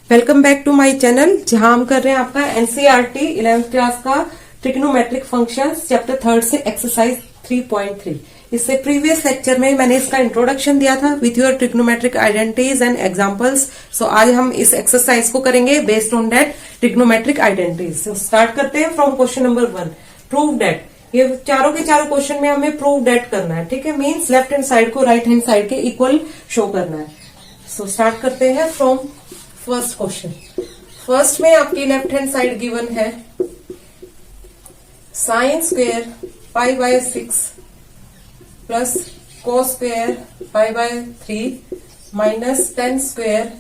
Welcome back to my channel, जहां हम कर रहे हैं आपका एनसीईआरटी 11th क्लास का ट्रिग्नोमेट्रिक फंक्शंस चैप्टर 3 से एक्सरसाइज 3.3। इससे प्रीवियस लेक्चर में मैंने इसका इंट्रोडक्शन दिया था with your trigonometric identities and examples. So आज हम इस एक्सरसाइज को करेंगे based on that trigonometric identities. So start करते हैं from question number 1, prove that. ये चारों के चारों क्वेश्चन में हमें प्रूव दैट करना है, ठीक है। मीन्स लेफ्ट हैंड साइड को राइट हैंड साइड के इक्वल शो करना है। सो स्टार्ट करते हैं फ्रॉम फर्स्ट क्वेश्चन। फर्स्ट में आपकी लेफ्ट हैंड साइड गिवन है sine square pi by 6 plus cos square pi bye 3 minus 10 square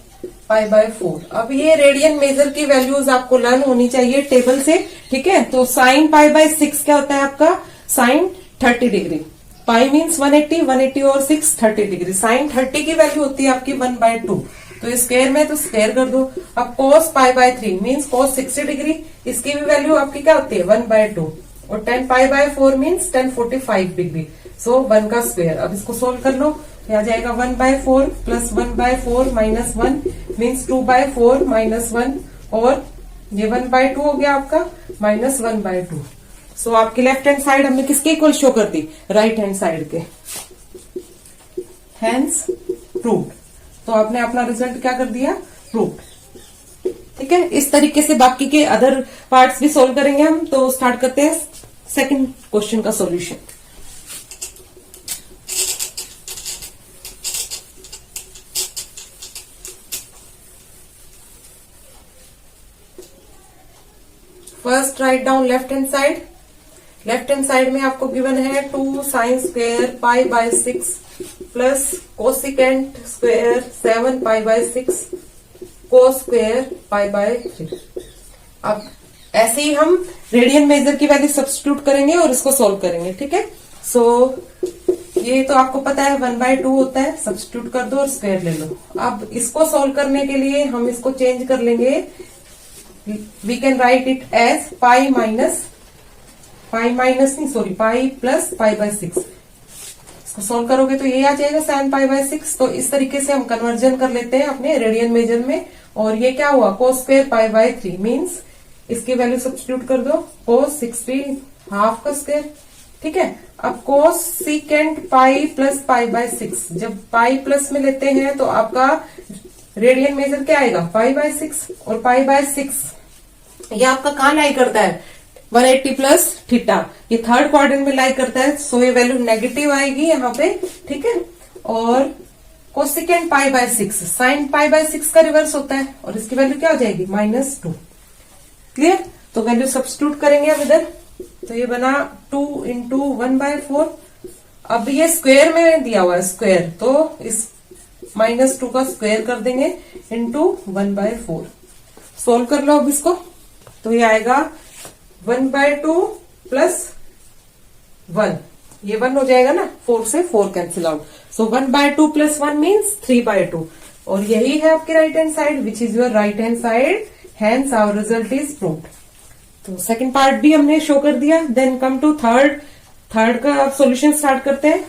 pi bye 4। अब ये रेडियन मेजर की वैल्यूज आपको लर्न होनी चाहिए टेबल से, ठीक है। तो साइन पाई बाय 6 क्या होता है आपका? Sign 30 degree. पाई मीन्स 180, 180 और 6 30 डिग्री। साइन 30 की वैल्यू होती है आपकी 1/2। तो स्क्वायर में तो स्क्वायर कर दो। अब cos pi by 3 means cos 60 degree, इसकी भी वैल्यू आपकी क्या होती है 1/2। और 10 पाई बाय 4 मीन्स 10 45 डिग्री। सो 1 का स्क्वायर। अब इसको सोल्व कर लो, आ जाएगा 1/4 प्लस 1/4 माइनस 1 मीन्स 2/4 माइनस 1, और ये 1/2 हो गया आपका माइनस 1/2। सो आपकी लेफ्ट हैंड साइड हमने किसके इक्वल शो कर दी? राइट हैंड साइड के। Hence proved. तो आपने अपना रिजल्ट क्या कर दिया? प्रूव्ड, ठीक है। इस तरीके से बाकी के अदर पार्ट्स भी सोल्व करेंगे हम। तो स्टार्ट करते हैं सेकंड क्वेश्चन का solution. First write down left hand side. Left hand side में आपको गिवन है 2 sine square pi by 6 plus cosecant square 7 pi by 6 cos square pi bye 3। अब ऐसे ही हम रेडियन मेजर की वैल्यू सब्स्टिट्यूट करेंगे और इसको सोल्व करेंगे, ठीक है। सो ये तो आपको पता है 1/2 होता है, सब्स्टिट्यूट कर दो और स्क्वायर ले लो। अब इसको सोल्व करने के लिए हम इसको चेंज कर लेंगे। We can write it as pi plus pi by 6। इसको सोल्व करोगे तो ये आ जाएगा sin पाई बाय 6। तो इस तरीके से हम कन्वर्जन कर लेते हैं अपने रेडियन मेजर में। और ये क्या हुआ? cos square pi by 3 means इसकी वैल्यू सब्स्टिट्यूट कर दो, cos 60 हाफ का स्क्वायर, ठीक है। अब cos secant pi plus pi by 6, जब पाई प्लस में लेते हैं तो आपका रेडियन मेजर क्या आएगा? पाई बाय 6। और पाई बाय 6 ये आपका कहाँ लाई करता है? 180 प्लस थीटा, ये थर्ड क्वाड्रेंट में लाई करता है। सो ये वैल्यू नेगेटिव आएगी यहाँ पे, ठीक है। और cosecant pi by 6, sine pi by 6 का रिवर्स होता है और इसकी वैल्यू क्या हो जाएगी? -2। क्लियर? तो वैल्यू सब्स्टिट्यूट करेंगे अब इधर। तो ये बना 2 इंटू 1/4। अब ये स्क्वायर में दिया हुआ है स्क्वायर, तो इस -2 का स्क्वायर कर देंगे इंटू 1/4। सोल्व कर लो अब इसको। तो ये आएगा 1/2 प्लस 1, ये 1 हो जाएगा ना, 4 से 4 cancel out. So 1/2 plus 1 means 3/2। और यही है आपकी right hand side which is your right hand side. Hence our result is proved. तो सेकंड पार्ट भी हमने शो कर दिया। देन कम टू थर्ड का आप सॉल्यूशन स्टार्ट करते हैं।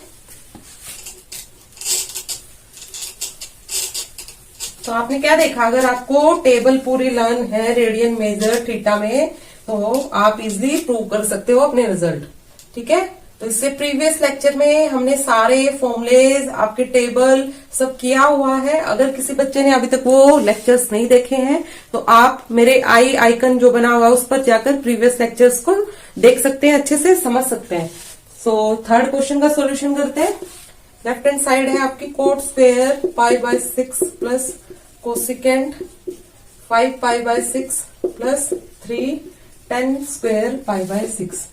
तो आपने क्या देखा? अगर आपको टेबल पूरी लर्न है रेडियन मेजर थीटा में, तो आप इजिली प्रूव कर सकते हो अपने रिजल्ट, ठीक है। तो इससे प्रीवियस लेक्चर में हमने सारे फॉर्मूलेज, आपके टेबल सब किया हुआ है। अगर किसी बच्चे ने अभी तक वो लेक्चर्स नहीं देखे हैं तो आप मेरे आई आइकन जो बना हुआ है उस पर जाकर प्रीवियस लेक्चर्स को देख सकते हैं, अच्छे से समझ सकते हैं। सो थर्ड क्वेश्चन का सोल्यूशन करते हैं। लेफ्ट हैंड साइड है आपकी cot square pi by 6 plus cosecant 5 pi by 6 plus 3 10 square pi by 6।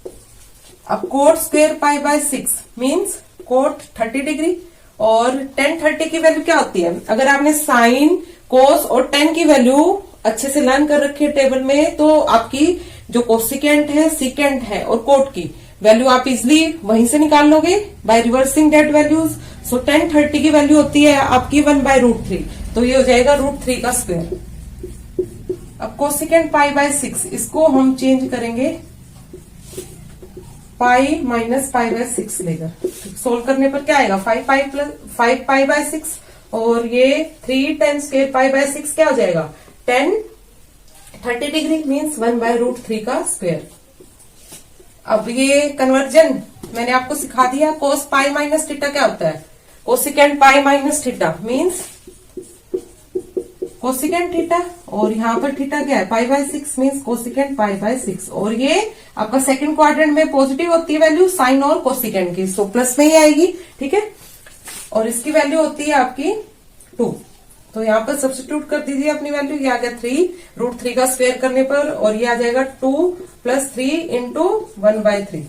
अब cot square pi by 6 means cot 30 degree. और 10 30 की वैल्यू क्या होती है? अगर आपने साइन कोस और 10 की वैल्यू अच्छे से लर्न कर रखी है टेबल में, तो आपकी जो कोसिकेंट है, सीकेंट है और कोट की वैल्यू आप इजिली वहीं से निकाल लोगे बाय रिवर्सिंग दैट वैल्यूज। सो 10 30 की वैल्यू होती है आपकी 1/√3। तो ये हो जाएगा √3 का स्क्वायर। अब कोसिकेंट पाई बाय 6, इसको हम चेंज करेंगे पाई माइनस पाई बाय 6 लेकर। सोल्व करने पर क्या आएगा? 5 पाई बाय 6 और ये 3 10 स्क्वायर पाई बाय 6 क्या हो जाएगा? 10 30 डिग्री मीन्स 1/√3 का स्क्वायर। अब ये कन्वर्जन मैंने आपको सिखा दिया। कोस पाई माइनस थीटा क्या होता है? Cosecant pi minus theta means cosecant theta, और यहाँ पर थीटा क्या है? π/6 मीन्स कोसिकेंट π/6। और ये आपका सेकंड क्वाड्रेंट में पॉजिटिव होती है वैल्यू साइन और कोसिकेंट की, सो प्लस में ही आएगी, ठीक है। और इसकी वैल्यू होती है आपकी 2, तो यहाँ पर सब्स्टिट्यूट कर दीजिए अपनी वैल्यू। ये आ गया 3√3 का स्क्वायर करने पर, और ये आ जाएगा 2 + 3 × 1/3।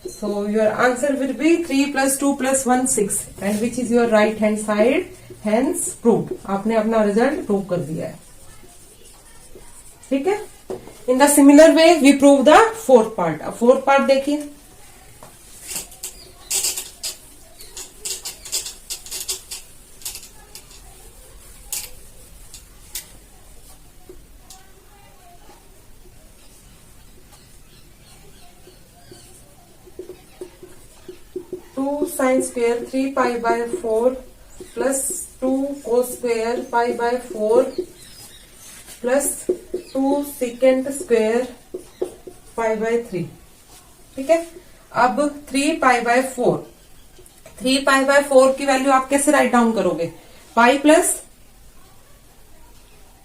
So your answer will be 3 + 2 + 1 6, and which is your right hand side, hence proved। आपने अपना रिजल्ट प्रूव कर दिया है, ठीक है। In the similar way we prove the fourth part. अब फोर्थ पार्ट देखिए। sin square 3π/4 plus 2 cos square π/4 plus 2 secant square π/3, ठीक है। अब 3π/4 की वैल्यू आप कैसे राइट डाउन करोगे? पाई प्लस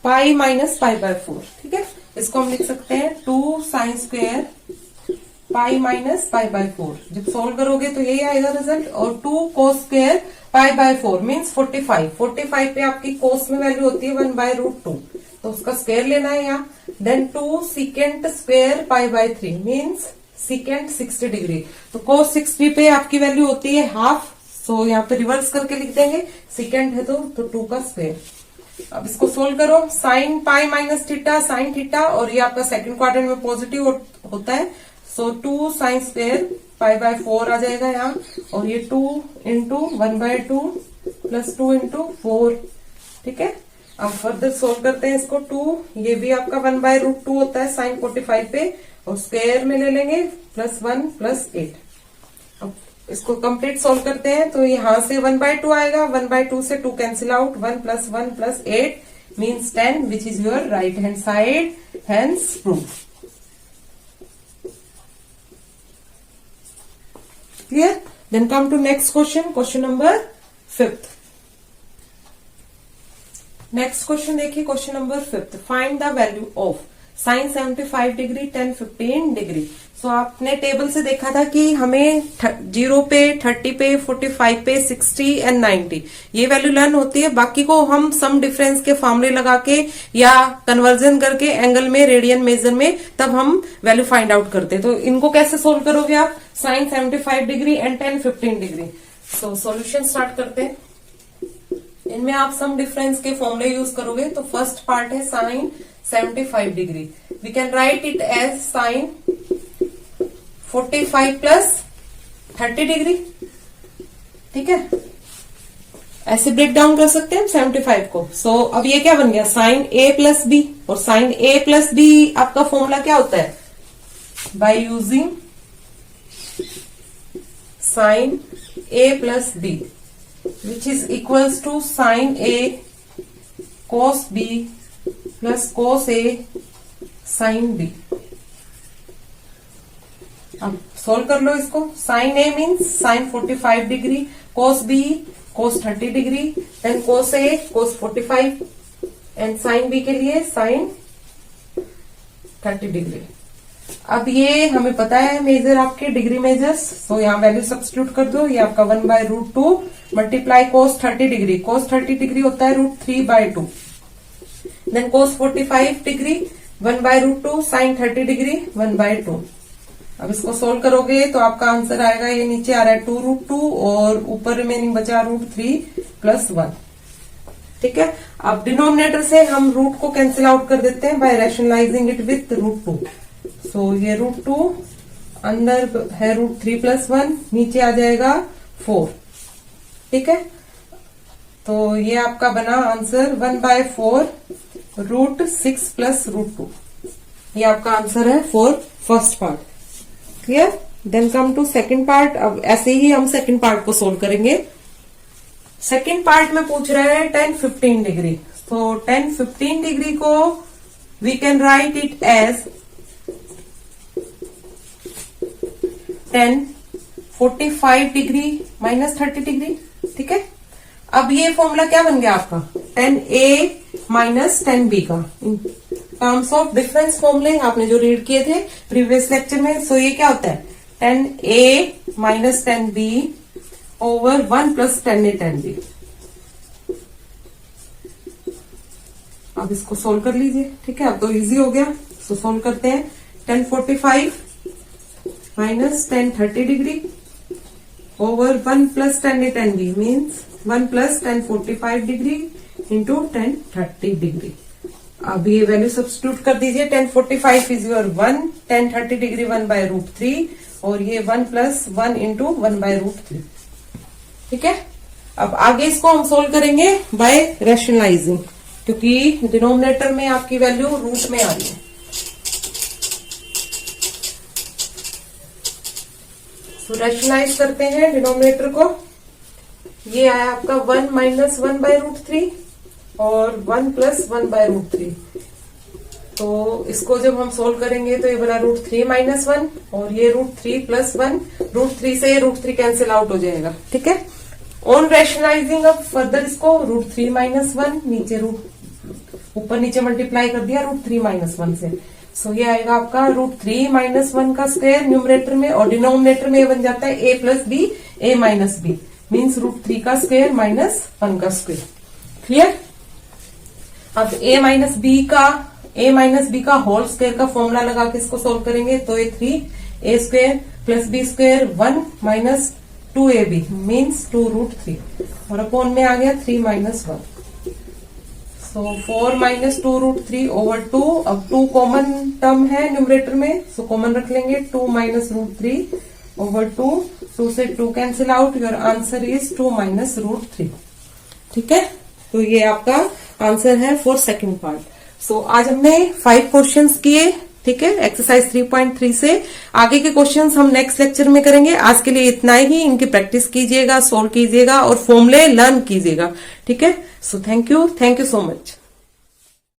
पाई माइनस π/4, ठीक है। इसको हम लिख सकते हैं 2 sin square पाई माइनस π/4। जब सोल्व करोगे तो यही आएगा रिजल्ट। और 2 cos स्क्वायर π/4 मीन्स 45 पे आपकी cos में वैल्यू होती है 1/√2, तो उसका स्क्वायर लेना है यहाँ। Then 2 secant square π/3 means secant 60 degree, तो cos 60 पे आपकी वैल्यू होती है हाफ, सो यहाँ पे रिवर्स करके लिख देंगे, secant है तो 2 का स्क्वायर। अब इसको सोल्व करो। Sine pi minus theta sine theta, और ये आपका सेकंड क्वाड्रेंट में पॉजिटिव होता है, सो 2 sin स्क्वायर π/4 आ जाएगा यहाँ, और ये 2 × 1/2 + 2 × 4, ठीक है। अब फर्दर सोल्व करते हैं इसको। 2 ये भी आपका 1/√2 होता है साइन 45 पे, और स्क्वायर में ले लेंगे +1 + 8। अब इसको कंप्लीट सोल्व करते हैं, तो यहाँ से 1/2 आएगा, 1/2 से 2 cancel out, 1 + 1 + 8 means 10, which is your right hand side, hence prove. Clear? Then come to next question, question number 5th। Next question देखिए, question number 5th। Find the value of sin 75 degree 10 15 degree. So आपने table से देखा था कि हमें 0 पे 30 पे 45 पे 60 एंड 90 ये वैल्यू लर्न होती है। बाकी को हम सम डिफरेंस के फॉर्मूले लगा के या कन्वर्जन करके एंगल में रेडियन मेजर में तब हम वैल्यू फाइंड आउट करते हैं। तो इनको कैसे सोल्व करोगे आप? sin 75 degree and 10 15 degree. So solution start करते हैं। इनमें आप सम डिफरेंस के फॉर्मूले यूज करोगे। तो फर्स्ट पार्ट है sin 75 degree, we can write it as sin 45 + 30 degree, ठीक है। ऐसे ब्रेक डाउन कर सकते हैं 75 को। सो अब ये क्या बन गया? sin a + b, और sin a + b आपका फॉर्मूला क्या होता है? By using sin a + b which is equals to sin a cos b plus cos a sin b। अब सोल्व कर लो इसको। sin a means sin 45 degree, cos b cos 30 degree, then cos a cos 45 and sin b के लिए sin 30 degree. अब ये हमें पता है मेजर आपके डिग्री मेजर्स, तो यहाँ वैल्यू सब्स्टिट्यूट कर दो। ये आपका 1/√2 multiply cos 30 degree, cos 30 degree होता है √3/2, then cos 45 degree 1/√2 sin 30 degree 1/2। अब इसको सोल्व करोगे तो आपका आंसर आएगा, ये नीचे आ रहा है 2√2 और ऊपर रिमेनिंग बचा √3 + 1, ठीक है। अब डिनोमिनेटर से हम रूट को कैंसिल आउट कर देते हैं बाय रैशनलाइजिंग इट विथ √2। सो ये √2 अंदर है √3 + 1, नीचे आ जाएगा 4, ठीक है। तो ये आपका बना आंसर 1/4 √6 + √2। ये आपका आंसर है for first part. Clear? Then come to second part. अब ऐसे ही हम सेकंड पार्ट को सोल्व करेंगे। सेकंड पार्ट में पूछ रहा है 10 15 डिग्री। So tan 15 डिग्री को we can write it as tan 45 degree minus 30 degree. ठीक है, अब ये फॉर्मूला क्या बन गया आपका, tan A minus tan B का इन टर्म्स ऑफ डिफरेंस फॉर्मूले आपने जो रीड किए थे प्रीवियस लेक्चर में। सो ये क्या होता है, tan A minus tan B over 1 plus tan A tan B। अब इसको सोल्व कर लीजिए। ठीक है, अब तो इजी हो गया। सो सोल्व करते हैं। tan 45 minus tan 30 degree over 1 plus tan A tan B means 1 plus tan 45 degree into tan 30 degree. अब ये वैल्यू सब्स्टिट्यूट कर दीजिए। tan 45 is your 1, tan 30 degree 1/√3 और ये 1 प्लस 1 इंटू 1/√3। ठीक है, अब आगे इसको हम सोल्व करेंगे बाय रैशनलाइजिंग, क्योंकि डिनोमिनेटर में आपकी वैल्यू रूट में आ रही है। तो रैशनलाइज करते हैं डिनोमिनेटर को। ये आया आपका 1 माइनस 1/√3 और 1 प्लस 1/√3। तो इसको जब हम सोल्व करेंगे तो ये बना √3 माइनस 1 और ये √3 प्लस 1। √3 से ये √3 कैंसिल आउट हो जाएगा। ठीक है, ऑन रैशनलाइजिंग अब फर्दर इसको √3 माइनस 1 नीचे ऊपर नीचे मल्टीप्लाई कर दिया √3 माइनस 1 से। सो ये आएगा आपका √3 माइनस 1 का स्क्वायर न्यूमरेटर में, और डिनोमिनेटर में बन जाता है a plus b a minus b means √3 का स्क्वायर माइनस 1 का स्क्वायर। क्लियर। अब a माइनस बी का होल स्क्वायर का फॉर्मूला लगा के इसको सोल्व करेंगे तो ये 3a square plus b square 1 minus 2ab means 2√3 और अपॉन में आ गया 3 माइनस 1। सो 4 माइनस 2√3 ओवर 2। अब 2 कॉमन टर्म है न्यूमरेटर में, सो कॉमन रख लेंगे। 2 माइनस √3 ओवर 2 से 2 cancel out. Your answer is 2 minus √3। ठीक है, तो ये आपका आंसर है फॉर सेकंड पार्ट। सो आज हमने 5 क्वेश्चंस किए। ठीक है, एक्सरसाइज 3.3 से। आगे के क्वेश्चंस हम नेक्स्ट लेक्चर में करेंगे। आज के लिए इतना ही। इनकी प्रैक्टिस कीजिएगा, सोल्व कीजिएगा और फॉर्मूले लर्न कीजिएगा। ठीक है, so thank you so much.